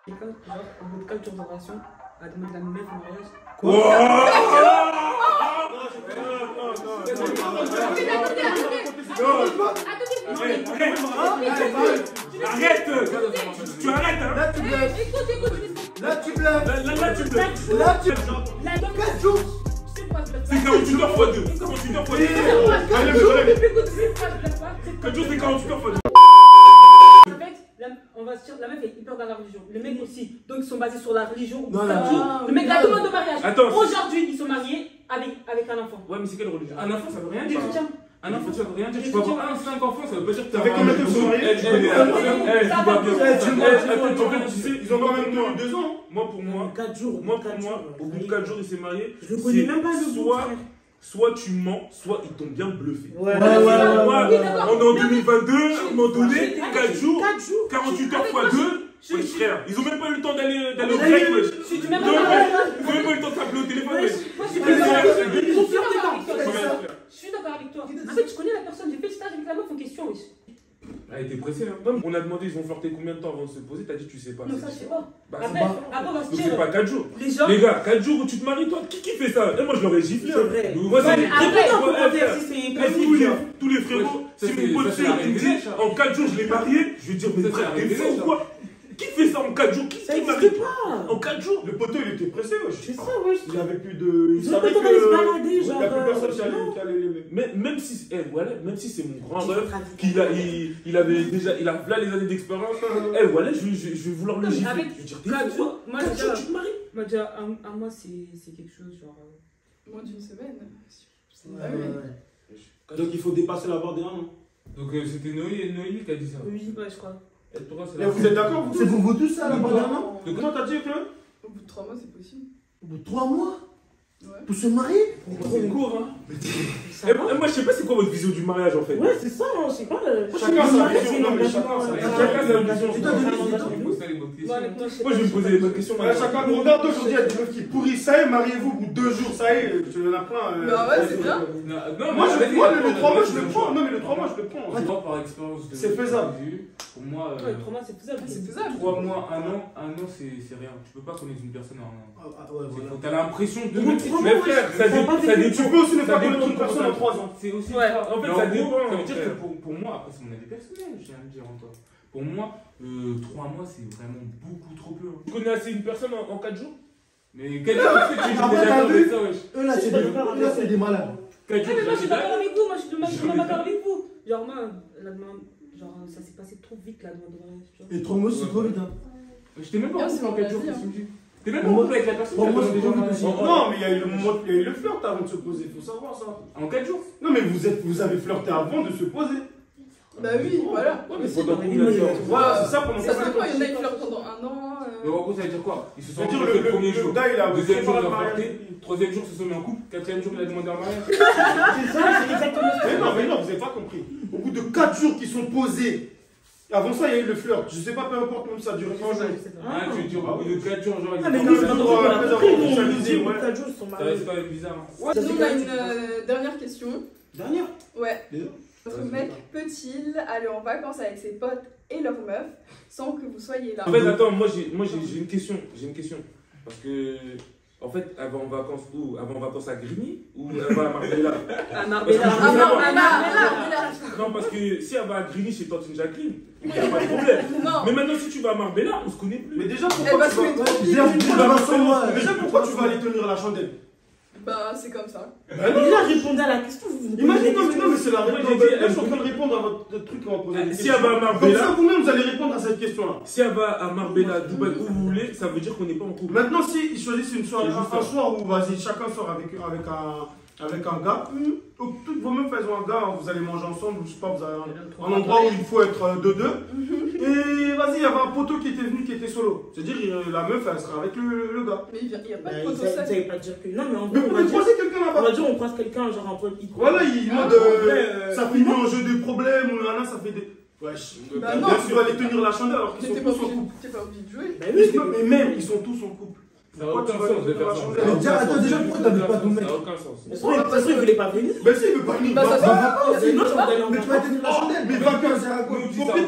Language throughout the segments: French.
Quelqu'un, genre, au bout de 4 jours de relation, a demandé la meuf en mariage. Arrête. Tu arrêtes. Là, tu bluffes. Écoute. Là, tu bluffes. Là, tu bluffes. Là, tu bluffes. 4 jours. C'est 48 heures x 2. 48 heures x 2. 4 jours, c'est 48 heures x 2. En fait, on va se dire, la meuf est hyper dans la religion. Le mec aussi. Donc ils sont basés sur la religion. Non, le mec la demande de mariage. Attends. Aujourd'hui, ils sont mariés avec un enfant. Ouais, mais c'est quelle religion? Un enfant, ça veut rien dire. Chrétien. Un enfant, ça veut rien dire. Tu peux avoir 5 enfants, ça veut pas dire que t'as Avec combien de temps ils sont mariés? Ils ont quand même 2 ans. Moi, pour moi, 4 jours. au bout de 4 jours, il s'est marié. Je le connais même pas le bout. Soit tu mens, soit ils t'ont bien bluffé. Ouais. On est en 2022, à un moment donné, 4 jours, 48 heures x 2. Wesh frère, ils ont même pas eu le temps d'aller au grec, wesh. Ils ont même pas eu le temps de t'appeler au téléphone, wesh. Moi, je suis d'accord avec toi. En fait, je connais la personne, j'ai fait le stage avec la meuf en question, wesh. Elle était pressée, hein. On a demandé, ils ont flirté combien de temps avant de se poser, t'as dit tu sais pas. Non, ça, je sais pas. Bah, Après, on va se donc dire. c'est pas 4 jours. Les gens. Les gars, 4 jours où tu te maries, toi, qui fait ça? Et moi je l'aurais giflé. C'est vrai. Moi, c'est Après, tous les frérots, si mon pote frère me dit en 4 jours je l'ai marié, je vais dire mais frère, t'es fou ou quoi? Qui fait ça en 4 jours? Qui marie pas. en 4 jours? Le poteau il était pressé, wesh. C'est ça, wesh. Il avait plus de. Il Ils ont savait pas que. le temps d'aller se balader, Il y a plus personne qui genre. allait l'aimer. Mais même si, voilà, même si c'est mon grand rêve, il avait déjà, il a là les années d'expérience, voilà, je vais vouloir le gifler. Je vais dire, t'es fou, quoi? Moi, 4 jours, tu te maries? Moi, déjà, un mois, c'est quelque chose, genre. Moins d'une semaine. C'est Ouais, pas ouais. Donc il faut dépasser la barre des 1 an. Donc c'était Noémie qui a dit ça. Oui, ouais, je crois. Et toi, c'est Et vous êtes d'accord vous C'est pour vous tous ça, la barre d'un an? De comment t'as dit, Claude? Au bout de 3 mois, c'est possible. Au bout de 3 mois? Ouais. Pour se marier? C'est court, hein. Ça Et va? moi, je sais pas c'est quoi votre vision du mariage en fait. Ouais, c'est ça, hein, je sais pas. Chacun sa vision, non, mais chacun sa vision. Moi, je vais me poser les bonnes questions. Chacun, on regarde aujourd'hui, il y a des meufs qui pourrissent, ça y est, mariez-vous, au bout de 2 jours, ça y est, il y en a plein. Bah ouais, c'est bien. Moi, le 3 mois, je le prends. Non, mais le 3 mois, je le prends. Moi, par expérience, C'est faisable. Pour moi, Ouais, 3 mois, c'est faisable. C'est faisable. 3 mois, 1 an, c'est rien. Tu peux pas connaître une personne en 1 an. Ah, ouais, voilà. T'as l'impression de. Au bout de 3 mois, Mais frère, ça dépend. Tu peux aussi ne pas Ça connaître dépend une personne en 3 ans. C'est aussi Ouais. ça. En fait, Mais ça gros, dépend, Ça veut dire frère. que pour moi, après, c'est mon avis personnel, je viens de dire encore. Pour moi, 3 mois, c'est vraiment beaucoup trop peu. Tu connais assez une personne en 4 jours? Mais quel jour est-ce que tu Après, es t'as d'accord vu avec ça, wesh? Eux là, c'est des malades. 4 Ah, jours, mais moi, je suis jamais d'accord avec vous. Moi, je suis Jamais d'accord avec vous. Genre, moi, la demande. Genre, ça s'est passé trop vite, la demande de mariage. Tu vois. Et 3 mois, c'est Covid, hein. J'étais même pas en c'est couple en mon 4 jours, avis, qu'est-ce que hein. tu me dis? T'es même pas en couple avec la personne Pour qui moi, a c'est déjà Covid marié. aussi. Non, mais il y a eu le moment, il y a eu le flirt avant de se poser, il faut savoir ça. En 4 jours? Non, mais vous avez flirté avant de se poser. Bah oui, voilà. Ouais, mais pendant combien de temps? Voilà, c'est ça pendant Ça combien de dépend, il y en a qui temps. flirtent pendant 1 an. Mais en gros, ça veut dire quoi? Ils se sont C'est-à-dire rencontrés le premier le jour. gars, il a Deuxième jour, préparé ils le ont mariage. flirté. Troisième jour, ils se sont mis en couple. Quatrième jour, il a demandé un mariage. C'est ça, c'est exactement ça. Mais non, vous n'avez pas compris. Au bout de 4 jours qu'ils sont posés, avant ça, il y a eu le flirt. Je sais pas, peu importe, même ça a duré 1 jour. Ah, tu veux dire, au bout de 4 jours, genre, Ah, mais ils non, sont c'est pas jours, pour ça qu'on après a compris. avoir Nous, on nous officialisé, dit, au bout de ouais. 4 jours, ils sont Ça mariés. reste quand même bizarre. Hein. Nous, on a une dernière question. Dernière. Ouais. Déjà. Votre mec peut-il aller en vacances avec ses potes et leurs meufs sans que vous soyez là? En fait, attends, moi j'ai une question. Parce que, en fait, elle va en vacances où? Elle va en vacances à Grigny ou elle va à Marbella? À Marbella. Parce que Ah je veux non, savoir. mais là. Non, parce que si elle va à Grigny chez Tantine Jacqueline, il n'y a pas de problème. Non. Mais maintenant, si tu vas à Marbella, on se connaît plus. Mais déjà, Elle pourquoi va tu se vas... mettre Déjà, pourquoi tu vas aller tenir la chandelle? Bah, c'est comme ça. Mais là, répondez à la question. Vous Imagine, non, mais c'est la Moi, réponse. j'ai dit, Je suis en train de répondre à votre truc qu'on va poser. des Si questions. elle va à Comme Marbella, ça, vous-même, vous allez répondre à cette question-là. si elle va à Marbella, Dubaï, où vous voulez, ça veut dire qu'on n'est pas en couple. Maintenant, si ils choisissent une soirée, C'est juste un ça. soir où vas-y, chacun sort avec un gars, toutes vos meufs, elles ont un gars, vous allez manger ensemble, je sais pas, vous avez un endroit où il faut être deux. Et vas-y, il y avait un poteau qui était venu, qui était solo. C'est-à-dire, la meuf, elle sera avec le gars. Mais il n'y a pas de Ils photo ne ça. savaient pas dire que. Non, mais en Mais vrai, vous pouvez croiser quelqu'un on là-bas. va dire, on croise quelqu'un, genre un pote. Voilà, il Ah, mode, ouais, ça finit en jeu de problèmes, ou là, ça fait des... Wesh, Bah non. là, tu dois aller tenir la chandelle alors qu'ils sont T'es pas tous en couple. obligé de jouer. Bah oui, Mais même, ils sont tous en couple. Ça n'a aucun sens de faire ça. Attends, déjà, pourquoi t'avais pas ton mec? Ça n'a aucun sens. Mais ça se trouve, il voulait pas venir. Mais si, il veut pas venir. Bah, ça se va. Sinon, tu vas aller en Mais tu vas tenir la chandelle. Mais va bien, c'est à quoi?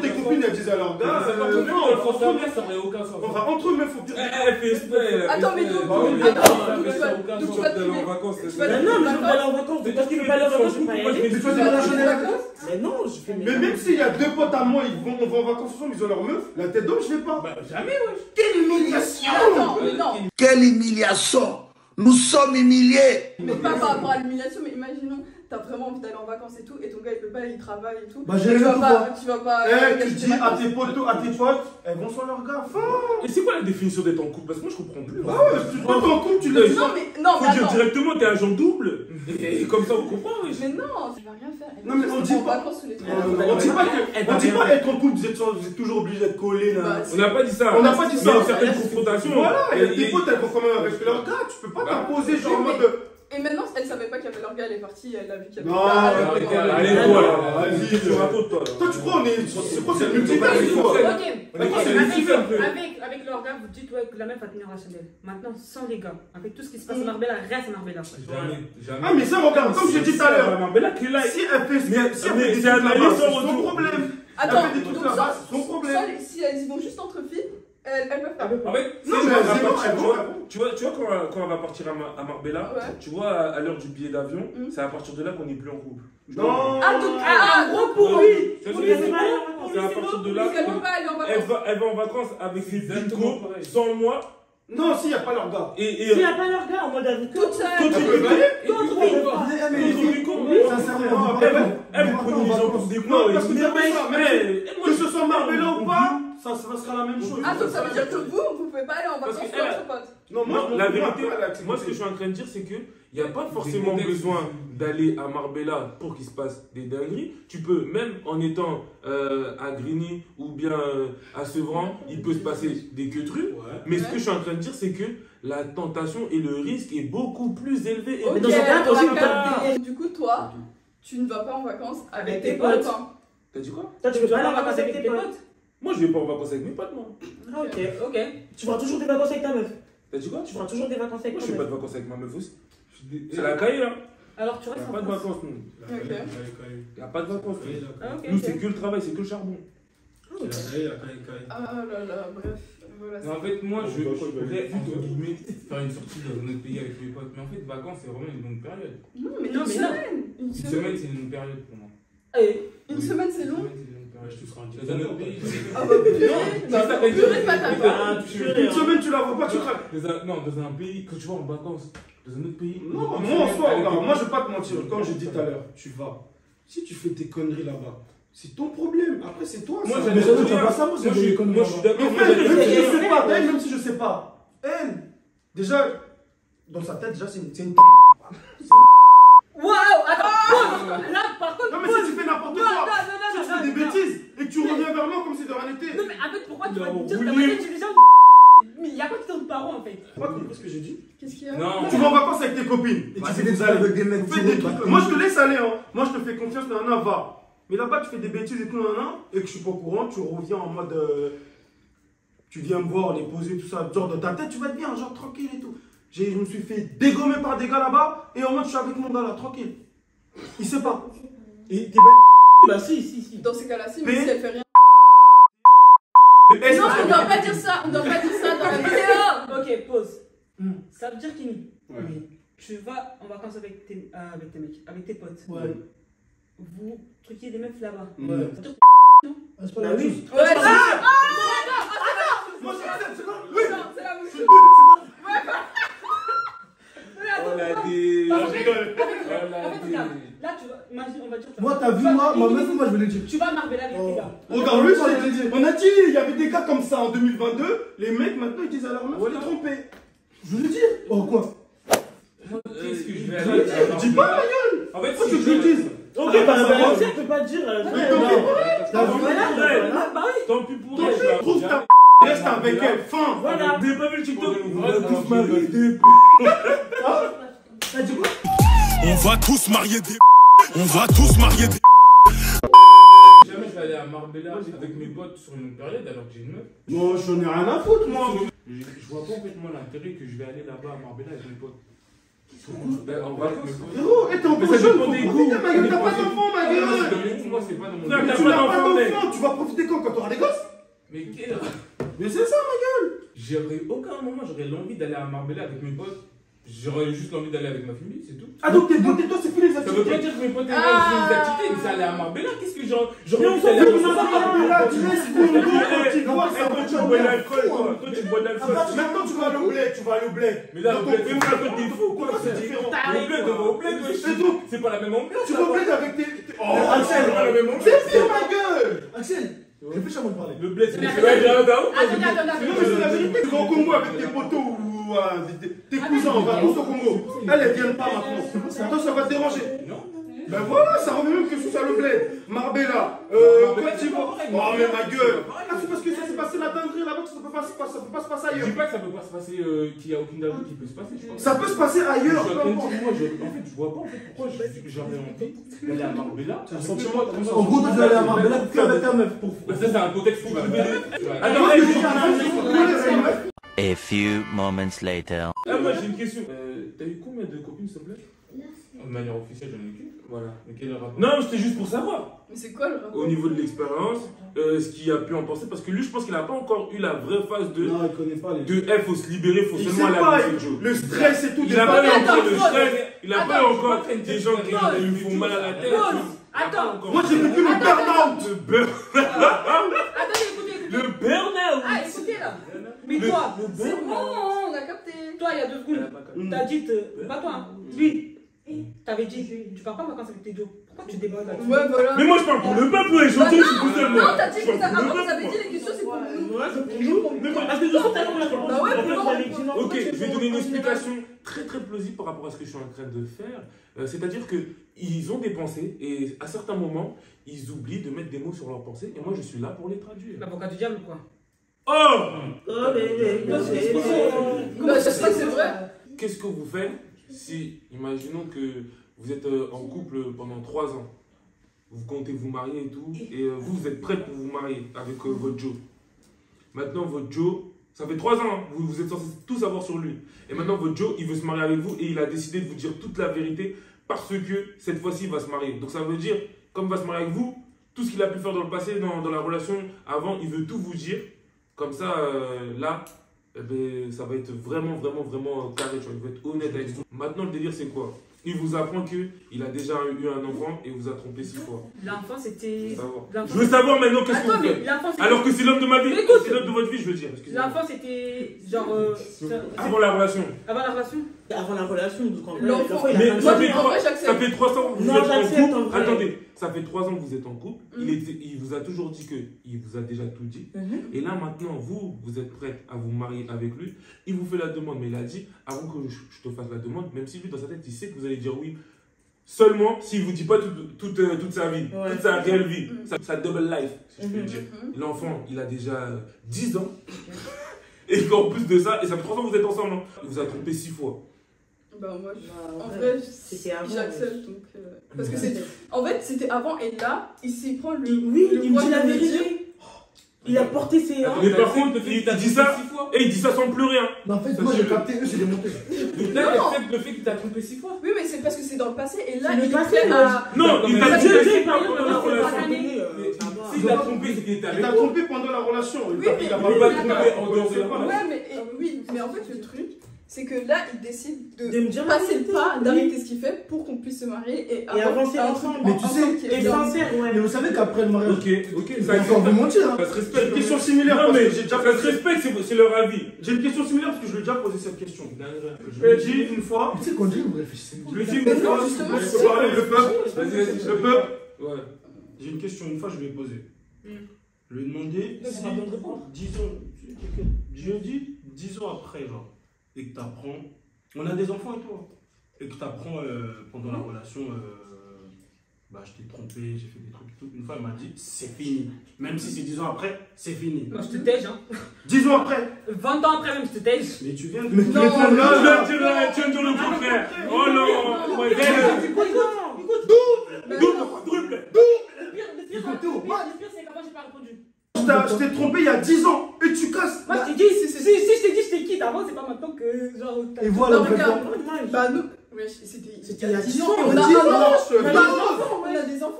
Tes copines, elles disent à leur gars. Ça n'aurait aucun sens. Enfin, entre eux, mais faut que tu. Elle fait exprès. Attends, mais donc, donc, ça attends, n'a aucun donc sens tu vas d'aller en te vacances. tu c'est vas ça. Mais non, mais je veux aller en vacances. Parce qu'il veut pas aller en vacances, je peux pas y aller. Mais tu vas tenir la chandelle avec toi? Mais non, je fais mes. Mais même s'il y a deux potes à moi, on va en vacances ensemble, ils ont leur meuf, la tête d'homme, je l'ai pas. Bah, jamais, wesh. Quelle humiliation! Attends, mais non. Quelle humiliation! Nous sommes humiliés! Mais pas par rapport à l'humiliation, mais imaginons, t'as vraiment envie d'aller en vacances et tout, et ton gars il peut pas, il travaille et tout. Bah, j'ai tu rien vas pas, tout tu vas pas. Eh, tu gâcher dis tes à vacances. tes potes, elles vont sur leur gars, fin. Et c'est quoi la définition d'être en couple? Parce que moi je comprends plus. Ah ouais, tu te mets en couple, tu le dis. Non, mais non, Faut mais dire attends. directement, t'es agent double. Et comme ça on comprend. Mais non, ça va rien faire. Elle Non, mais va on juste dit en pas- vacances tous les trois. On dit pas être en couple, vous êtes toujours obligé d'être collés là. Bah, On n'a pas dit ça. On n'a pas dit Mais ça. il y a certaines confrontations. Voilà, et Et- tes potes, elles vont quand même avec leur gars, tu peux pas Bah, t'imposer genre en mais- mode. Et maintenant, elle savait pas qu'il y avait leur gars, elle est partie, elle a vu qu'il y avait Non, leur gars, elle a arrêtez, fait quoi. Allez, Ah, toi non, là, vas-y, tu racontes toi là. Toi, tu crois, c'est quoi cette C'est multitask quoi? Ok, On est ok, passé les filles un peu. avec leur gars, vous dites ouais, que la meuf va tenir la chandelle. Maintenant, sans les gars, avec tout ce qui se passe à Marbella, reste à Marbella. Jamais, jamais. Ah, mais ça, regarde, comme j'ai dit tout à l'heure. Marbella qui est là. Si elle fait Mais si elle fait des c'est trucs analysé là-bas, sans c'est son retour. problème. Attends, Elle fait des trucs donc là-bas, ça, c'est son problème. si elles y vont juste entre filles, elles peuvent pas. En fait, Non, Tu mais vois, c'est bon, tu elles vois, vont. tu vois quand on va partir à Marbella, Ouais. tu vois à l'heure du billet d'avion, Mm. c'est à partir de là qu'on n'est plus en couple. Non. Ah, donc, en gros, pour Non. lui. C'est Pour ce lui, que je c'est dis. bon. C'est à partir de là Parce qu'elle que- veut pas aller en Elle vacances. va en vacances avec ses exactement bicos, pareil. sans moi. Non, s'il n'y a pas leur gars. Et S'il n'y a pas leur gars en mode avec Toute seule. Quand tu Elle peut veux aller. Sincèrement, elle prend les gens pour des Non, cons. parce que Mais c'est mec, ça, mais- que ce soit Marbella ou pas, ça sera la même chose. Ah, donc ça veut dire que vous pouvez pas aller en Parce vacances que elle- entre potes. Non, Non, la vérité, elle a accepté. moi ce que je suis en train de dire, c'est que il n'y a pas forcément Des contextes. besoin d'aller à Marbella pour qu'il se passe des dingueries. Tu peux, même en étant à Grigny ou bien à Sevran, il peut se passer des queutrues. Mais ce que je suis en train de dire, c'est que la tentation et le risque est beaucoup plus élevé. Ok, dans ce cas, t'as aussi on va le capter. Du coup, toi, tu ne vas pas en vacances avec tes potes. hein. T'as dit quoi? Toi, tu veux pas aller en vacances avec tes potes? Moi, je vais pas en vacances avec mes potes, moi. Ah, ok. Ok. Tu feras toujours des vacances avec ta meuf. T'as dit quoi? Tu feras toujours des vacances avec Moi, je ta fais pas meuf. de vacances avec ma meuf aussi. C'est la caille, là. Alors tu Il restes n'y a en pas de France. vacances, nous. Ok. Il n'y a pas de vacances. Ah, ok, Nous, ok. c'est que le travail, c'est que le charbon. Ah là là, bref. Voilà. Mais en fait, moi, je Bah, quoi, pourrais, bah, entre guillemets, faire une sortie dans un autre pays avec mes potes. Mais en fait, vacances, c'est vraiment une longue période. Non, mais Non, une mais non. semaine. Une Une semaine. semaine, c'est une longue période pour moi. Allez. Une semaine, c'est long. Une semaine, c'est une longue période. Dans un autre pays. Ah bah purée. Non, Bah, ça, purée de patate. Ah, purée, Une hein. semaine, tu la vois pas, tu craques. Non, dans un pays, quand tu vas en vacances, dans un autre pays. Non, une moi en semaine soi, avec regarde, tes moi je potes. vais pas te mentir, comme j'ai dit tout à l'heure, tu vas. Si tu fais tes conneries là-bas, c'est ton problème. Après, c'est toi. Moi, ça. j'allais Mais dire, jamais, tu vas pas savoir, moi, c'est je des conneries. moi, je suis d'accord. Mais moi, frère, j'allais même si dire- je sais pas, même si je sais pas, elle, déjà, dans sa tête, déjà, c'est une. Waouh, attends, pause. Là, par contre, Non, mais pause. si tu fais n'importe Non, quoi, non, si non, tu non, fais des non. bêtises et que tu reviens vers moi comme si de rien n'était. Non, mais en fait, pourquoi tu Il vas a me dire que roulé. j'ai déjà. Mais il y a quoi qui tourne par an en fait? Tu as compris ce que j'ai dit? Qu'est-ce qu'il y a? Non, Tu vas en vacances avec tes copines. Et Bah, tu fais vous des trucs allez. avec des mecs. Vous faites des trucs. Moi, je te laisse aller, hein. Moi, je te fais confiance, nana, va. Mais là-bas, tu fais des bêtises et tout, nana, et que je suis pas au courant, tu reviens en mode. Tu viens me voir, les poser, tout ça. Genre, dans ta tête, tu vas être bien, genre tranquille et tout. Je me suis fait dégommer par des gars là-bas, et en mode, je suis avec mon gars là, tranquille. Il sait pas. Et t'es belle. Bah, si. Dans ces cas-là, si, mais Mais- si elle fait rien. Et Non, on doit pas dire ça. On doit pas dire ça dans la vidéo. Ok, pause. Hmm. Ça veut dire qu'il Ouais. tu vas en vacances avec tes mecs, avec tes potes. Ouais. Vous truquez des meufs là-bas. Ouais. Ça veut dire Ah, c'est pas Bah la même oui. chose. Ouais, ah, Moi, c'est quoi? non, c'est la même chose. Oh la dé. En Je fait, rigole. en Oh fait, la regarde, dé. là tu vas, imagine, on va dire. tu vas- Moi, t'as vu, moi, ma meuf, moi, je vais le dire. Tu vas à Marbella avec tes gars. Regarde, lui, on a dit, il y avait des gars comme ça en 2022. Les mecs, maintenant, ils disent à leur meuf, Voilà. t'es trompé. Je veux le dire. Oh, quoi? Moi, qu'est-ce que je vais dis- aller Dis pas, ma gueule. En fait, Pourquoi si tu je le vais- dises? Ok, Ah, bah, ça bah, va. elle peut pas dire. Mais tant pis. T'as vu? Voilà. Bah oui. Tant pis pour Tant elle. pis, trouve ta reste avec elle, fin. Voilà. Vous n'avez pas vu le TikTok? On On va va tous tous marier des. T'as dit quoi? On va tous marier des. On va tous marier des. Jamais je vais aller à Marbella avec mes potes sur une période alors que j'ai une meuf. Moi, j'en ai rien à foutre, moi. Je vois pas en fait moi l'intérêt que je vais aller là-bas à Marbella avec mes potes. En vacances. Frérot, t'es encore ça jeune dépend pour des profiter, goûts. ma gueule, t'as pas d'enfant, ma gueule. Moi c'est pas dans mon Tu n'as pas d'enfant, tu vas profiter quand t'auras des gosses. Mais quel... Mais c'est ça, ma gueule. J'aurais aucun moment j'aurais l'envie d'aller à Marbella avec mes potes. J'aurais juste envie d'aller avec ma famille, c'est tout. Ah, donc tes potes et toi, c'est plus les Ça veut activités. pas dire que mes potes et moi je fais des activités, mais c'est aller à Marbella. Qu'est-ce que j'aurais envie Mais d'aller on s'en fout, là, tu laisses Congo, tu vois, ça va Tu bois de l'alcool, toi. Toi, tu bois de l'alcool. Maintenant, tu vas aller au bled, tu vas aller au bled. Mais là, Donc, le bled, on c'est un t'es fou, quoi. c'est différent. Le bled, on va au bled, wesh. Et donc, C'est pas la même ambiance. tu vas au bled avec tes. Oh, Axel, C'est pas la même ambiance. c'est pire, ma gueule. Axel, réfléchis avant de parler. Le bled, c'est Mais des attendez, Non, mais c'est la vérité, tu vas au Congo avec tes potos ou tes cousins, on va tous au Congo. Elles viennent pas maintenant. Toi, ça va te déranger. Non. Ben voilà, ça revient même que sous ça le bled. Marbella, Côte d'Ivoire. Oh, mais ma gueule. Ah, c'est parce que ça s'est passé la dinguerie là-bas que ça peut pas se passer Je ailleurs. dis pas que ça peut pas se passer, qu'il y a aucune dinguerie qui peut se passer, je pense. Ça peut se passer ailleurs. Je suis en train de dire, moi, en fait, je vois pas en fait pourquoi j'aurais envie d'aller à Marbella. C'est un sentiment comme ça. En gros, toi, tu vas aller à Marbella qu'avec ta meuf. Bah, ça, c'est un contexte privé. Attends, A few moments later. Ah, moi, j'ai une question. T'as eu combien de copines, s'il te plaît? De manière officielle, j'en ai qu'une. Voilà. Mais quel est le rapport? Non, c'était juste pour savoir. Mais c'est quoi le rapport? Au niveau de l'expérience, ce qu'il a pu en penser. Parce que lui, je pense qu'il n'a pas encore eu la vraie phase de. Non, il connaît pas les. Faut se libérer, faut Il seulement sait aller pas, à la Joe. le stress et tout. Il n'a pas eu Attends, encore le pause. stress, il n'a pas eu Attends, encore des gens qui lui font mal à la tête. Pause. Il a pas Attends. encore. Moi, j'ai vécu le burn-out. Le burn. Attendez, écoutez. Le burn-out. Ah, écoutez là. Mais toi, C'est bon, on a capté. toi, il y a 2 secondes, t'as dit, pas toi, hein, lui, t'avais dit, tu pars pas en vacances avec tes dos. Pourquoi tu débordes là-dessus? Ouais, voilà. Mais moi, je parle pour le peuple, les gens, Bah je non, suis tout seul, moi. non, t'as dit Je que parle pour le avant, peuple, t'avais moi. dit les questions, c'est pour nous. Ouais, c'est pour nous. Mais parce que de toute façon, t'as la réponse. Bah ouais, pour moi. Ok, je vais donner une explication très très plausible par rapport à ce que je suis en train de faire. C'est-à-dire qu'ils ont des pensées et à certains moments, ils oublient de mettre des mots sur leurs pensées et moi je suis là pour les traduire. L'avocat du diable, quoi. Oh! Bah, j'espère que c'est vrai. Qu'est-ce que vous faites si, imaginons que vous êtes en couple pendant 3 ans, vous comptez vous marier et tout, et vous êtes prêts pour vous marier avec votre Joe. Maintenant, votre Joe, ça fait 3 ans, hein, vous êtes censé tout savoir sur lui. Et maintenant, votre Joe, il veut se marier avec vous et il a décidé de vous dire toute la vérité parce que cette fois-ci, il va se marier. Donc ça veut dire, comme il va se marier avec vous, tout ce qu'il a pu faire dans le passé, dans la relation avant, il veut tout vous dire. Comme ça, là, eh ben, ça va être vraiment carré, tu vois, il va être honnête avec vous. Maintenant, le délire, c'est quoi? Il vous apprend qu'il a déjà eu un enfant et vous a trompé 6 fois. L'enfant, c'était. Je veux savoir maintenant qu'est-ce que Attends, vous mais faites. l'enfant, c'était. Alors que c'est l'homme de ma vie, Mais écoute. c'est l'homme de votre vie, je veux dire. Excusez-moi. L'enfant, c'était. Genre. Avant la relation. Avant la relation? Avant la relation, quand L'enfant, il a Mais pas ça de- fait, en vrai, ça j'accepte. fait 3 ans que vous Non, êtes en j'accepte, couple. en vrai. Attendez, ça fait 3 ans que vous êtes en couple. Il vous a toujours dit qu'il vous a déjà tout dit. Et là maintenant, vous êtes prête à vous marier avec lui. Il vous fait la demande, mais il a dit, avant que je te fasse la demande, même si lui dans sa tête, il sait que vous allez dire oui. Seulement s'il ne vous dit pas toute sa vie, Ouais. toute sa réelle vie, sa double life, si je peux dire. L'enfant, il a déjà 10 ans. Et qu'en plus de ça, et ça fait 3 ans que vous êtes ensemble, hein. Il vous a trompé 6 fois. Bah, moi, Bah, en vrai, c'était avant, j'accepte. Donc, parce que c'est. En fait, c'était avant et là, il s'y prend le. Oui, le il me poids dit la de me dire. vérité. Il a porté ses. Mais par contre, il dit ça, et il dit ça sans pleurer. Hein. Mais en fait, moi j'ai capté, eux c'est des montées. Donc là, il accepte le fait qu'il t'a trompé 6 fois. Oui, mais c'est parce que c'est dans le passé et là, C'est le il est passé, prêt moi, à. Non, il t'a Dieu, dit Dieu, il parle pendant de la la relation. relation. S'il t'a trompé, c'est qu'il était Il avec t'a toi. trompé pendant la relation. Oui, Il a mais- pas Il va tromper en dehors de la pas. relation. Ouais, mais oui, mais en fait, le truc, c'est que là, il décide De me de dire la passer le vérité, pas, oui. d'arrêter ce qu'il fait pour qu'on puisse se marier et avancer ensemble. Mais tu sais, qui est Et bien. sincère, ouais. Mais vous savez qu'après le mariage, Ok, ils ça vont encore vous mentir. Hein. se J'ai respecte. une question similaire. Non, parce mais que j'ai déjà ça se posé. respecte, c'est leur avis. J'ai une question similaire parce que je lui ai déjà posé cette question. Je lui ai dit une fois. Tu sais, quand vous réfléchissez. Je lui ai dit Mais une non, fois. justement, Je peux parler, le peuple. Vas-y. Le peuple. Ouais. J'ai une question, une fois je lui ai posé. Je lui ai demandé C'est si pas bon de répondre. 10 ans, je lui ai dit 10 ans après, genre, et que tu apprends, on a des enfants et tout, hein, et que tu apprends pendant la relation, bah je t'ai trompé, j'ai fait des trucs et tout. Une fois elle m'a dit, c'est fini. Même si c'est 10 ans après, c'est fini. Moi, je te tège, hein. 10 ans après. 20 ans après, même, je te tège. Mais tu viens de Mais me non, répondre Tu là, viens là. de dire le contraire. Oh non. Ouais, Écoute, Mais double. Le pire, Écoutez au match. c'est je t'ai trompé il y a 10 ans et tu casses. Moi, je t'ai dit, si je t'ai dit, je t'ai quitte avant, c'est pas maintenant que genre. Et voilà, Non, on fait regarde. quoi? Bah, nous. Ouais, C'était c'était il y a 10 ans. On a 10 un ans. an. je On a des enfants. On a des enfants.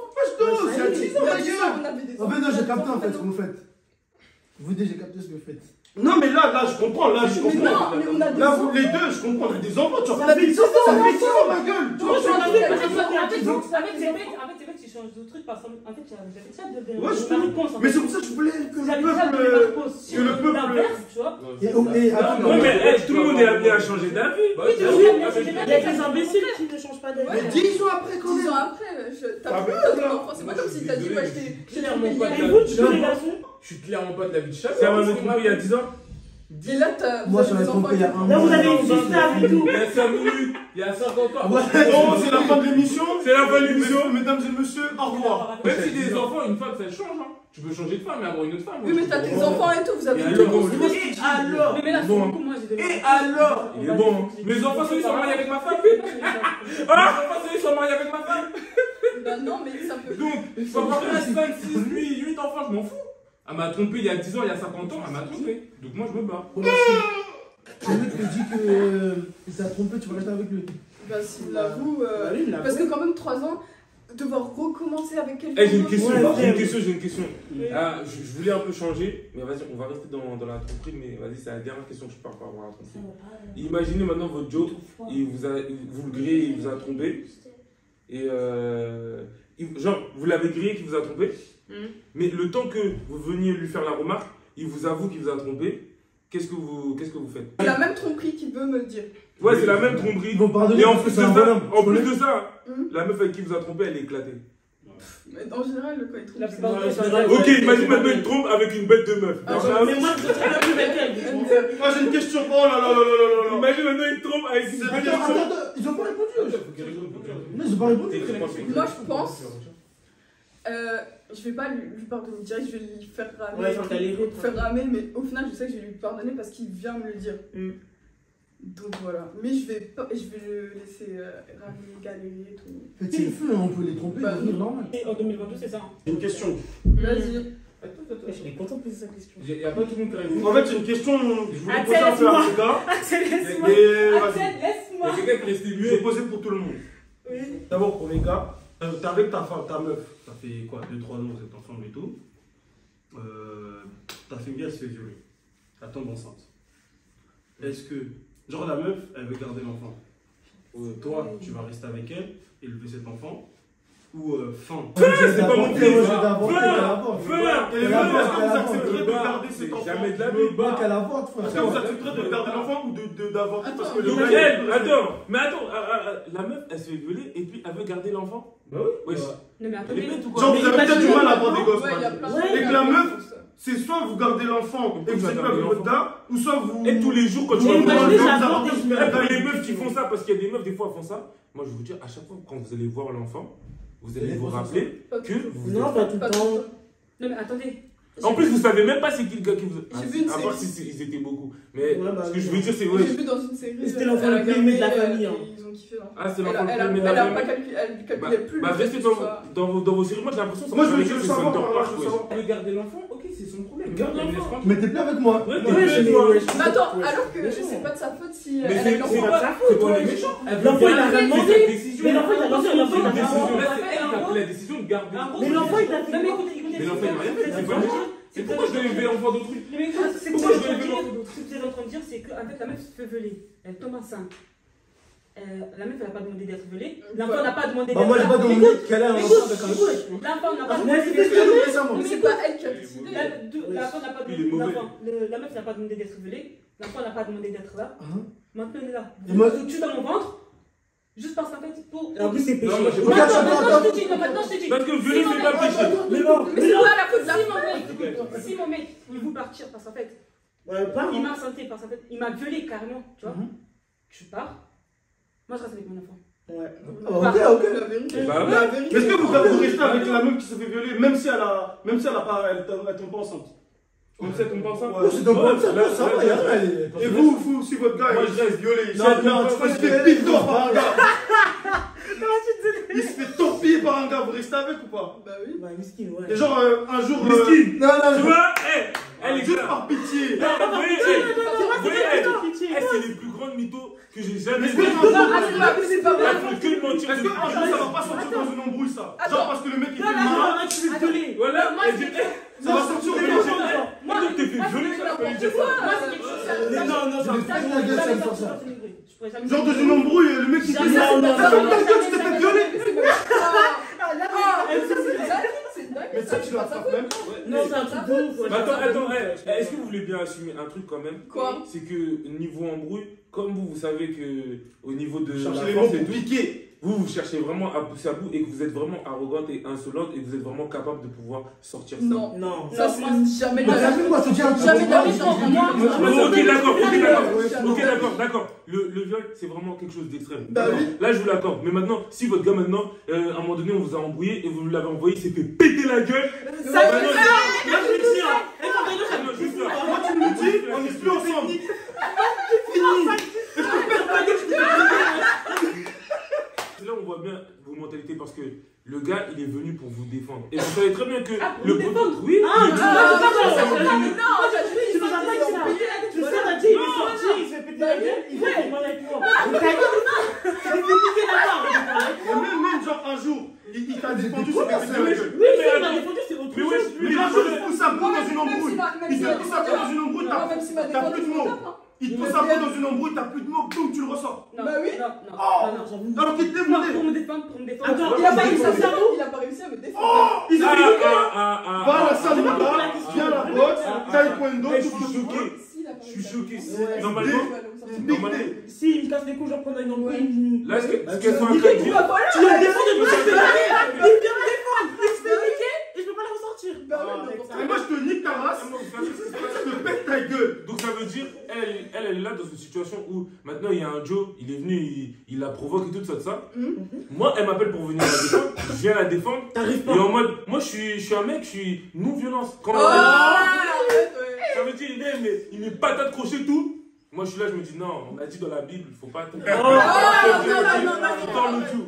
il y a 10 ans, Il y a ma 10 ans, gueule. on avait des En enfants. fait, non, j'ai capté en fait ce que vous faites. Vous deux, j'ai capté ce que vous faites. Non, mais là, je comprends, là, je Mais comprends. non, mais on a des Là, enfants. vous, les deux, je comprends, on a des enfants, tu On vois. a des enfants. Ça fait 10 ans, ma gueule. Tu vois, En fait, je c'est vrai que tu changes de truc parce qu'en fait, j'avais déjà de Ouais, je la réponse. Mais c'est pour ça que je voulais que le J'avais déjà de la peuple. réponse. Si que le on peuple- l'inverse, tu vois. Et attends, Ouais, mais tout le monde est amené à changer d'avis. Oui, tu oui, vois, il y a des imbéciles qui ne changent pas d'avis. Ouais. 10 ans après, quand 10 même. ans après, t'as Ah, plus mais ton là. enfant. C'est pas comme si t'as dit, ouais, je t'ai Clairement pas de Et la vous, vie tu de veux les Chabot. garçons? Je suis clairement pas de la vie de Chabot. Ça m'avait trompé il y a 10 ans. Et là, t'as. Moi, j'en ai trompé il y a un enfants. mois. Là, vous avez une sister et tout. Il y a 5 minutes, il y a 50 ans. Ouais. Bon, c'est la fin de l'émission. C'est la fin de l'émission. Mesdames et messieurs, au revoir. Même si des enfants, une femme, ça change. Hein. Tu peux changer de femme et avoir une autre femme. Oui, mais t'as tes enfants et tout, vous avez Et tout alors, construit. Et alors? Mais là, c'est Bon. beaucoup, moi, j'ai donné. Et alors? Il est bon. Mes enfants, ceux-là, ils sont mariés avec ma femme. Mes enfants, ceux-là, ils sont mariés avec ma femme. Bah non, mais ça peut. Donc, je peux avoir 5, 6, 8 enfants, je m'en fous. Elle m'a trompé il y a 10 ans, il y a 50 ans, elle m'a trompé. Donc moi, je me bats. Le mec te dit que ça a trompé, tu vas rester avec lui. Bah, s'il l'avoue. Bah oui, il l'avoue. Parce que quand même, 3 ans, devoir recommencer avec quelqu'un. Eh, j'ai une question, Ouais, j'ai une question. Ah, je voulais un peu changer, mais vas-y, on va rester dans la tromperie, mais vas-y, c'est la dernière question que je parle par rapport à la tromperie. Imaginez maintenant votre Joe, vous le grillez, il vous a trompé, et genre, vous l'avez grillé qui vous a trompé, mais le temps que vous veniez lui faire la remarque, il vous avoue qu'il vous a trompé, qu'est-ce que vous faites? C'est la même tromperie qui veut me le dire. Ouais, c'est la même tromperie. Ils vont pardonner. Et en plus de c'est un ça, bonhomme. la meuf avec qui vous a trompé, elle est éclatée. Mais en général, quand il trompe, La c'est plupart pas- du temps, Ok, imagine maintenant une trompe avec une bête de meuf. Ah, Genre, Mais moi, je serais la plus belle qu'elle. Moi, j'ai une question. Oh là là là là là là. imagine maintenant une trompe avec une bête de Attends, meuf. attends, ils ont pas répondu. Non, ils ont pas répondu. Moi, je pense. Je vais pas lui pardonner direct, je vais lui faire ramer. Ouais, faut qu'elle hérite, faire ramer, mais au final, je sais que je vais lui pardonner parce qu'il vient me le dire. Donc voilà. Mais je vais le laisser ramer, galérer et tout. En fait, c'est le feu, hein, on peut les tromper, Bah, ils vont venir normal. Et en 2022, c'est ça. hein. J'ai une question. Vas-y. Je suis content de poser sa question. Il n'y a pas tout le monde qui répond. En fait, c'est une question que je voulais Axel, poser un peu à laisse-moi. ce gars. Axel, laisse-moi. Et vas-y. Axel, Il y laisse-moi. a quelqu'un qui restait Je vais muet. poser pour tout le monde. Oui. D'abord pour les gars, t'es avec ta femme, ta meuf, ça fait quoi, 2-3 ans que vous êtes ensemble et tout. Ta fille elle se fait violer. Elle tombe enceinte. Est-ce que, genre la meuf, elle veut garder l'enfant. Toi, tu vas rester avec elle, élever cet enfant. Ou fin. c'est pas mon fils. Et les meufs, est-ce que vous accepterez de garder cet C'est enfant? jamais de la vie. Qu'elle avorte, Est-ce que vous accepterez de garder l'enfant ou d'avorter? Parce que le Donc mec- elle, attends, la meuf, elle se fait violer et puis elle veut garder l'enfant. Bah oui. Wesh. Non, mais Elle est attendez. bête ou quoi? Genre, vous avez peut-être du mal à avoir des gosses. Ouais, il y a plein de Ouais. Et que la meuf, c'est soit vous gardez l'enfant et vous êtes pas avec votre gars, ou soit vous. Et tous les jours, quand tu Mais vas voir imaginez, un homme, j'apporte ça des- va. Et pour les meufs qui font ça, parce qu'il y a des meufs, des fois, elles font ça. Moi, je vais vous dire, à chaque fois, quand vous allez voir l'enfant, vous allez vous rappeler que vous. Non, pas tout le Pas temps. Non, mais attendez. En plus, vous savez même pas c'est qui le gars qui vous. J'ai vu une À part série. si ils étaient beaucoup. Mais Ouais, bah, ce que je veux dire, c'est. J'ai Ouais. vu dans une série. C'était l'enfant elle a le plus aimé de la gardé, famille, hein. et Ils ont kiffé l'enfant. Ah, c'est Elle l'enfant le a plus aimé de elle la a pas famille. calculé, elle calculait plus. Bah, le fait restez que dans, ce soit- dans vos séries. Moi, j'ai l'impression que Moi, je veux c'est juste un savoir Center par là, Park, je veux wesh. savoir. Tu veux garder l'enfant, ok, c'est son problème. Garde Elle me laisse l'enfant. tranquille. Mais t'es plus avec moi. Ouais, Ouais, t'es je bête, l'ai- toi. ouais, je- Mais attends, Ouais. alors que c'est pas de sa faute si Mais elle a c'est eu l'enfant. pas sa faute, c'est pas ouais. les méchants. L'enfant, il a rien demandé. Mais l'enfant, il a demandé. L'enfant, il a C'est rien demandé. là, c'est elle qui a pris la décision de garder. Mais l'enfant, il a fait. Non, mais écoutez, écoutez. Mais l'enfant, il a rien fait, c'est pas méchant. C'est pourquoi je dois élever l'enfant d'autrui. Mais écoute, c'est Pourquoi que je dois élever l'enfant ce que vous êtes en train de dire, c'est qu'en fait, la meuf se fait violer. Elle tombe enceinte. La meuf, elle n'a pas demandé d'être violée. L'enfant n'a pas demandé Bah, d'être moi, j'ai pas là. demandé qu'elle ait un enfant avec un Écoute, autre. l'enfant n'a pas Ah, demandé mais d'être c'est violée. ce que ça, moi. Mais c'est pas elle qui a décidé. L'enfant n'a pas Il est demandé. mauvais. La meuf n'a pas demandé d'être violée. L'enfant n'a pas demandé d'être là. Hein? Maintenant, elle est là. Et moi- Tu dans mon ventre. Juste parce qu'en fait, pour. Et en plus, c'est péché. Non, moi, j'ai pas- Maintenant, je te dis. Maintenant, je te dis. Parce que violer, c'est pas péché. Mais non, Mais c'est pas la faute de la Si mon mec, il veut partir parce qu'en fait, Ouais, pas. il m'a santé parce qu'en fait, il m'a violé carrément, tu vois. Mhm. Tu pars. Moi, je reste avec mon enfant. Ouais. Ah, ok. La vérité. Bah ouais. La vérité. Est-ce que vous restez avec la meuf qui se fait violer, même si elle tombe pas enceinte? Comme ça, tombe pas enceinte. Oh, c'est donc Ouais, comme ça, là, ça là, va, y a là, rien, elle est- Et vous, si votre gars Moi, il je se fait violer, il se Non, fait non, tu il se fait pile d'or par un gars. Il se fait torpiller par un gars, vous restez avec ou pas? Bah oui. Ouais, miskin, ouais. Et genre, un jour. Miskin. Non, non, Tu vois, elle est juste par pitié. Non, vous voyez, c'est les plus grandes mythos que j'ai jamais vues. C'est pas vrai. Elle fait que mentir. Est-ce qu'un jour ça va pas sortir dans une embrouille ça? Genre parce que le mec il fait Non, mal. tu veux violer. Voilà, elle dit, Ça va sortir au moi, donc t'es fait violer, ça peut dire ça. Non, C'est des frères de la gueule, ça me sort ça. Genre dans une embrouille, le mec il fait Non, ça. non, Ferme ta gueule, tu t'es fait violer. Mais ça, tu l'attrapes même. Non, c'est un truc de ouf. Attends, est-ce que vous voulez bien assumer un truc quand même? Quoi? C'est que niveau embrouille, comme vous savez que au niveau de Cherchez la les mots force et pour tout, piquer. vous cherchez vraiment à pousser à bout et que vous êtes vraiment arrogante et insolente et que vous êtes vraiment capable de pouvoir sortir ça. Non. Non. Ça, c'est jamais de Moi, la moi, je tiens Jamais de la méchance. Ok, d'accord. Le viol, c'est vraiment quelque chose d'extrême. Bah D'accord. oui. Là, je vous l'accorde. Mais maintenant, si votre gars, maintenant, à un moment donné, on vous a embrouillé et vous l'avez envoyé, il s'est fait péter la gueule. Ça, Moi, je veux dire. Non, juste là. Moi tu me le dis, on est plus ensemble. Là, on voit bien vos mentalités parce que le gars, il est venu pour vous défendre. Et vous savez très bien que. Ah, pour vous défendre? Oui, Ah, il est venu- tu nous as pas dit ça. Tu sais, t'as dit, il est sorti, il se fait péter la gueule, il veut qu'on parle avec moi. Il fait niquer la barre. Et même genre un jour, il t'a défendu, c'est pété la gueule. Oui, ça, il m'a défendu, c'est autre chose. Mais un jour, il te pousse à bout dans une embrouille. Il te pousse à bout dans une embrouille, t'as plus de mots. Il te pousse à bout dans une embrouille, t'as plus de mots, boum, tu le ressors. Non, Bah oui. non, Alors qu'il te demandait. pour me défendre. Attends, Il a pas réussi à me défendre. Oh, il s'est fait niquer. Va à la salle de la bain, question. viens à la boxe, taekwondo, Je tout suis ce que tu choqué. veux. Je suis choqué. Ouais. Normalement, C'est Si, il me casse les couilles, j'en prends une embrouille. là, ce qu'elles sont en train de dire. Tu vas me défendre, il vient me défendre. Il se fait niquer et je peux pas la ressortir. Et moi, je te nique ta race, je te pète ta gueule. Donc ça veut dire, elle est là dans une situation où maintenant il y a un Joe, il est venu, il la provoque et tout ça. Moi, elle m'appelle pour venir la défendre, je viens la défendre. T'arrives pas. Et en mode, moi je suis un mec, je suis non-violence. Quand ça veut dire, il met patate crochet tout. Moi je suis là, je me dis non, on a dit dans la Bible, il faut pas tout. non.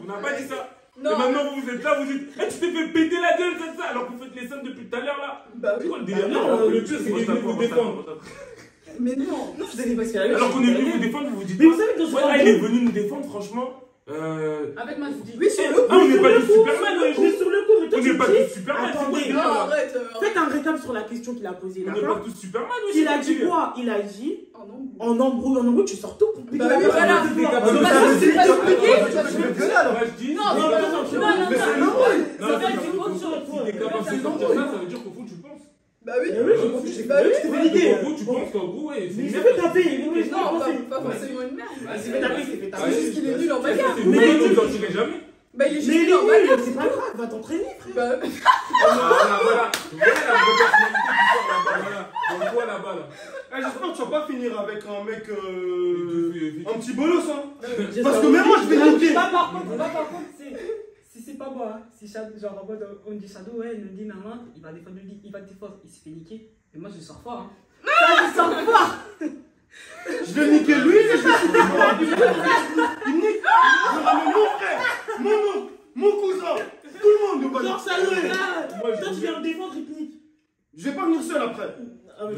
On n'a pas dit ça. Et maintenant vous êtes là, vous dites, tu t'es fait péter la gueule comme ça, alors que vous faites les scènes depuis tout à l'heure là. Bah oui. C'est quoi le délire? Non, le pire, c'est qu'il est venu vous défendre. Mais non. Je savais pas ce qu'il y avait. Alors qu'on est venu vous défendre, vous vous dites Mais vous savez que dans ce ouais, il est venu nous défendre, franchement. Avec ma dis. Oui, sur le coup. On n'est pas tous Superman, Je l'ai sur le coup, mais toi on tu n'est pas me dis. tous Superman. Attendez, Non, arrête. faites un récap sur la question qu'il a posée. On n'est D'accord? pas tous Superman, oui. Il a dit quoi? Il a dit Oh non. en embrouille, tu sors tout pour piquer Bah la oui, gueule. voilà. C'est pas expliqué. Tu veux violer alors? Moi je dis. Non, Mais c'est une embrouille. Non, si t'es capable de sortir ça, ça veut dire qu'au fond tu penses. Bah oui. Oui, j'ai compris, j'ai Bah oui. fait niquer. En gros, tu penses qu'en gros, ouais, c'est Il une s'est merde. fait taper. Non, pas forcément une merde. Il s'est fait taper, il s'est fait C'est taper. juste qu'il est nul en bagarre. C'est une merde, vous ne sortirez jamais. Bah il est Mais juste il nul en est bagarre. nul, c'est pas grave, va t'entraîner, frère. Bah Voilà la vraie personnalité qui sort là-bas, voilà. Dans toi là-bas là. J'espère que tu vas pas finir avec un mec. Un petit bolos, hein. Parce que même moi, je vais niquer. Par contre, si c'est pas moi, si Shadow, genre en mode on dit Shadow, ouais, il nous dit maman, il va défendre, il va te défendre, il se fait niquer. Mais moi je sors fort, hein. Ça, je sors fort. Je vais niquer lui et je vais niquer toi. Il nique. Je vais ramener mon frère, mon oncle, mon cousin. Tout le monde de Genre base. Shadow est là. Moi, Toi tu viens me défendre, il te nique. Je vais pas venir seul après. Oh non.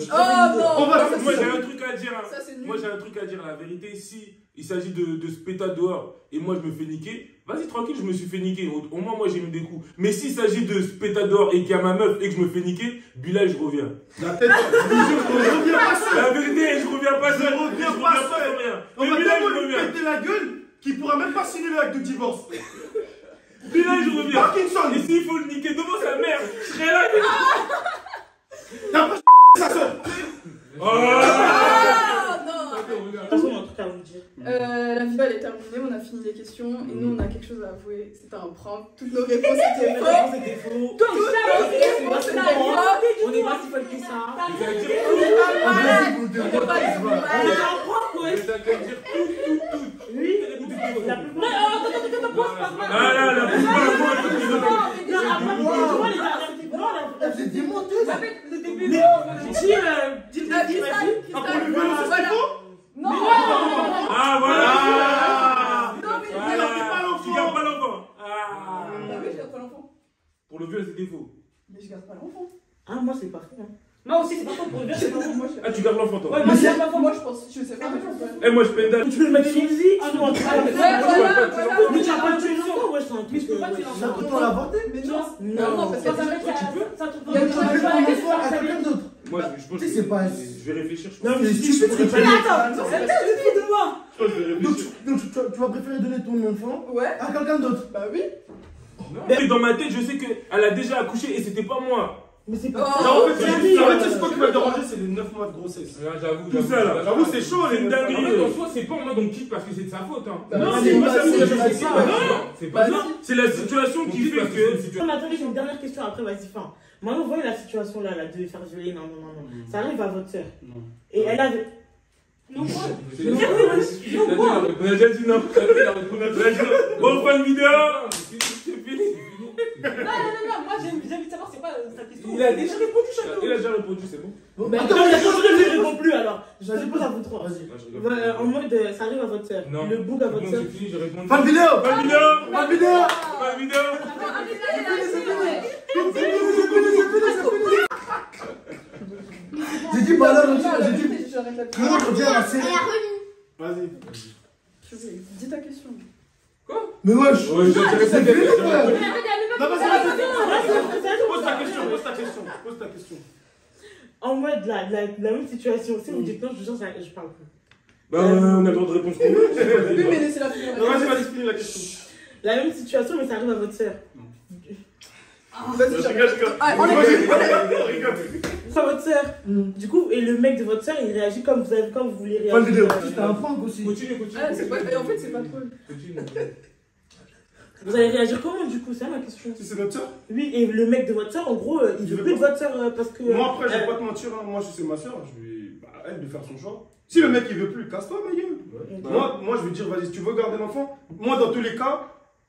On va Moi j'ai un truc à dire. Hein. Ça c'est nul. Moi j'ai un truc à dire. La vérité, si il s'agit de se péter dehors et moi je me fais niquer, vas-y tranquille, je me suis fait niquer. Au moins moi j'ai mis des coups. Mais s'il s'agit de se péter dehors et qu'il y a ma meuf et que je me fais niquer, Bilal je reviens. La tête, je reviens pas seul. La vérité, je reviens pas seul. Je reviens pas seul. rien. On Mais va Bilal tellement je lui reviens. péter la gueule qu'il pourra même pas signer le acte de divorce. Bilal je reviens. Parkinson. Et s'il faut le niquer devant sa mère, je serai là. T'as pas sa soeur. Oh Ah non. De toute façon, il y a un truc à vous dire. La vidéo elle est terminée, on a fini les questions et nous on a quelque chose à avouer. C'était un prank. Toutes nos réponses étaient fausses. C'était faux. Toutes nos réponses étaient fausses. On est pas si folle que ça. Vous allez dire On n'est pas malade. On n'est pas On malade. est en propre, ouais. Vous allez dire tout. Oui. La plus grande. Ah là, la plus grande. C'est des menteuses. Non. Ah voilà. Non mais Voilà. Tu gardes pas l'enfant. Ah. oui, j'ai Ah, tu gardes l'enfant, toi. Ouais, moi, je pense, je sais pas. Eh, moi, je pédale. Tu veux le mettre sur musique? Ah, Tu non, vas ouais, pas voilà, mais tu vas pas tuer l'enfant, ouais, c'est un Mais je peux pas tuer Ça l'enfant. peut t'en l'avorter? Mais non, Non, parce que tu peux. Il y a Tu veux ton enfant à quelqu'un d'autre. Moi, je pense Tu sais, c'est pas. je vais réfléchir. Je pense. Non, mais c'est stupide, c'est pas. attends, c'est stupide de moi. Je pense que je vais réfléchir. Donc tu vas préférer donner ton enfant Ouais. à quelqu'un d'autre. Bah oui. Mais dans ma tête, je sais qu'elle a déjà accouché et c'était pas moi. Mais c'est Oh. pas. Non, en fait, c'est quoi qui m'a dérangé, c'est les 9 mois de grossesse. J'avoue. Tout ça, là. J'avoue, c'est chaud, C'est les une mecs. En dinguerie. fait, en soi, c'est pas en mode on quitte parce que c'est de sa faute. Hein. Bah, Non, oui, c'est pas bah, ça. c'est- C'est pas ça. C'est pas Bah, ça. C'est la situation qui fait que. Non, mais attendez, j'ai une dernière question après, vas-y, fin. Maintenant, vous voyez la situation là, de faire violer, non. Ça arrive à votre soeur. Et elle avait. Non, quoi? On a déjà dit non. Bon, fin de vidéo. C'est fini. Non, moi j'ai envie de savoir c'est quoi sa question. Il a déjà répondu, chacun. Il a déjà répondu, c'est bon. Mais attends, je ne réponds plus alors. Je pose à vous trois. Vas-y. En mode, ça arrive à votre soeur. Non. Le bouc à votre Bon, soeur. c'est fini, j'ai répondu. Fin de vidéo. Fin de vidéo. Fin de vidéo. Fin de vidéo. J'ai dit pas là, j'ai dit. Comment on dit assez. Vas-y. Dis ta question. Mais wesh. Ouais, j'ai C'est répondu. fini, frère. Non, vas-y, pose ta question. En mode, la même situation. Si vous dites non, je vous jure, je parle plus. Bah, on a le droit de répondre qu'on veut. Oui, mais laissez la finir. Non, vas-y, finis la question. La même situation, mais ça arrive à votre soeur. Vas-y, Je rigole. on Rigole. C'est à votre soeur. Du coup, et le mec de votre soeur, il réagit comme vous voulez réagir. Fin de vidéo. C'était un prank aussi. Continue. Ah, c'est pas... Et en fait, c'est pas trop. Vous allez réagir comment du coup? C'est ça ma question. Si c'est notre soeur? Oui, et le mec de votre soeur, en gros, il veut plus de votre soeur parce que. Moi, après, je vais pas te mentir, hein. Moi, si c'est ma soeur, je vais. Bah, elle de faire son choix. Si le mec il veut plus, casse-toi, ma gueule. Moi, je vais dire, vas-y, si tu veux garder l'enfant, moi, dans tous les cas,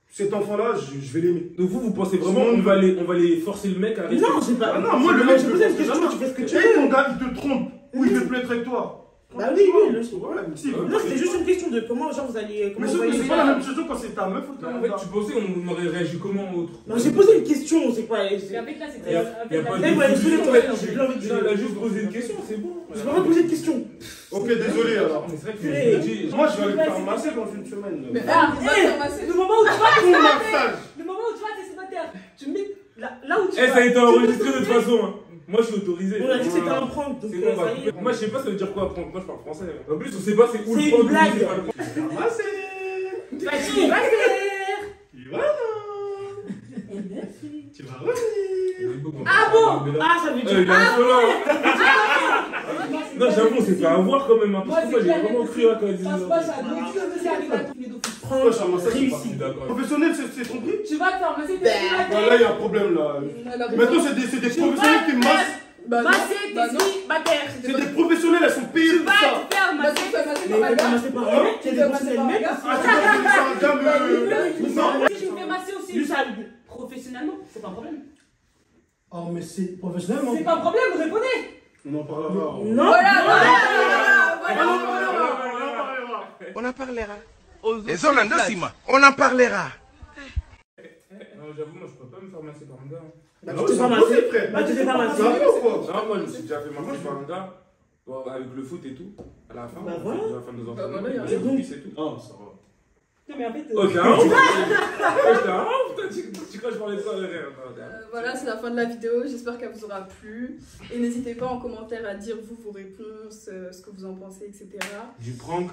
cet enfant-là, je vais l'aimer. Donc vous pensez vraiment qu'on va aller forcer le mec à rester? Non, j'ai pas. Ah non, moi, le mec, je pose le une question, force tu fais ce que tu jamais. Et veux. ton gars, il te trompe, ou il veut plus être avec toi. Bah oui, logique. Ouais, mais si, il veut Non, plus c'était être juste avec une question de comment, genre, vous allez. toi. Comment Mais vous sauf que voyez c'est pas la même chose quand c'est ta meuf ou ton En fait, gars. tu pensais qu'on aurait réagi comment autre? Non, j'ai posé une question, c'est pas. Mais avec là, c'était. Y a pas de Mais ouais, discussion, je ouais. j'ai plus envie de dire. Elle a juste posé une question, c'est bon. Je vais pas poser de question. Ok, désolé alors. Mais c'est vrai que Purée. je me dis. Moi, je vais aller me faire masser dans une semaine. Mais ah, Le moment où tu vas Ton massage. le moment où tu vas t'es célibataire, tu mets là où tu Eh, vas. ça a été enregistré de toute façon. Hein. Moi, je suis autorisé. On a dit que c'était un prank, donc C'est bon, ça y est. moi, je sais pas ça veut dire quoi prendre. Moi, je parle français. En plus, on sait pas c'est où C'est le prendre. une blague. c'est pas le prendre. Masser. Tu vas faire. Voilà. Tu vas revenir. Ah bon? Ah, ça veut dire. Il a solo. Non, j'avoue, on s'est fait avoir quand même. Hein, parce que moi, j'ai vraiment cru à quand il disait. Ça se passe à donc tu veux faire avec la pédophilie. Toi, je suis un massage, c'est pas- Je suis d'accord. Professionnel, c'est ton prix. Tu vas te faire masser tes Bah, célibataires. là, il y a un problème là. Maintenant, c'est des professionnels qui massent. Bah non. Masser Bah tes non. célibataires. C'est des professionnels, elles sont payées Tu pour vas ça. te faire Bah masser. tu fais masser Mais par il un faut gars. commencer par un mec, il y a des professionnels mecs. Ah, tu vas faire un gars, non. Si je me fais masser aussi Lui, ça. professionnellement, c'est pas un problème. Oh, mais c'est professionnellement. C'est pas un problème, vous répondez. On en parlera. Non. On en parlera. Les hommes on en parlera. Non, j'avoue, moi je peux pas me faire masser par un gars. Bah, tu t'es pas massé. Bah, tu t'es pas massé. Ça va ou quoi? Non, moi, je me suis déjà fait masser par un gars. Bon, avec le foot et tout. À la fin, Bah, on voilà. fait la fin de nos enfants. Bah, voilà, y a c'est rien. tout, c'est tout. Ah, ça va. Non, mais en fait. Oh, t'es un ouf. Oh, t'es un ouf. Toi, tu crois que je parlais de ça de rien. Voilà, c'est la fin de la vidéo. J'espère qu'elle vous aura plu. Et n'hésitez pas en commentaire à dire vous vos réponses, ce que vous en pensez, etc. Du prank,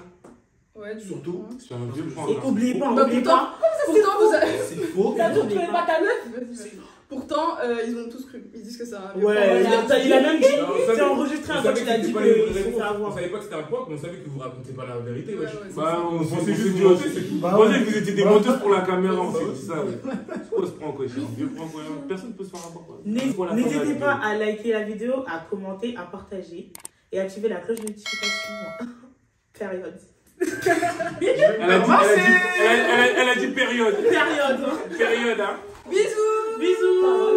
Ouais, du Surtout. coup. c'est un vieux prank. Et oubliez pas, Bah, oubliez pourtant, pas. pourtant, vous avez... C'est faux. T'as tout trouvé pas ta meuf. Vas-y. Pourtant, ils ont tous cru. Ils disent que c'est un vieux Ouais, prank. il a même dit. Non, on C'est savait- enregistré on quand savait il a que dit c'était pas les vraies qu'il se fait réponses. On avoir. savait pas que c'était un prank, mais on savait que vous racontez pas la vérité. Ouais, wesh. ouais, Bah, on Pensez pensait juste juste du mentir, mentir, c'est tout. Bah, On pensait ouais. que vous étiez des menteuses pour la caméra, on s'est dit ça, ouais. C'est quoi ce prank, quoi? C'est un vieux prank, ouais. Personne peut se faire avoir, quoi. Pour la fin de la N'hésitez vidéo. pas à liker la vidéo, à commenter, à partager et activer la cloche de notification. Période. Elle a dit période. Période. Période, hein. Bisous. Bisous.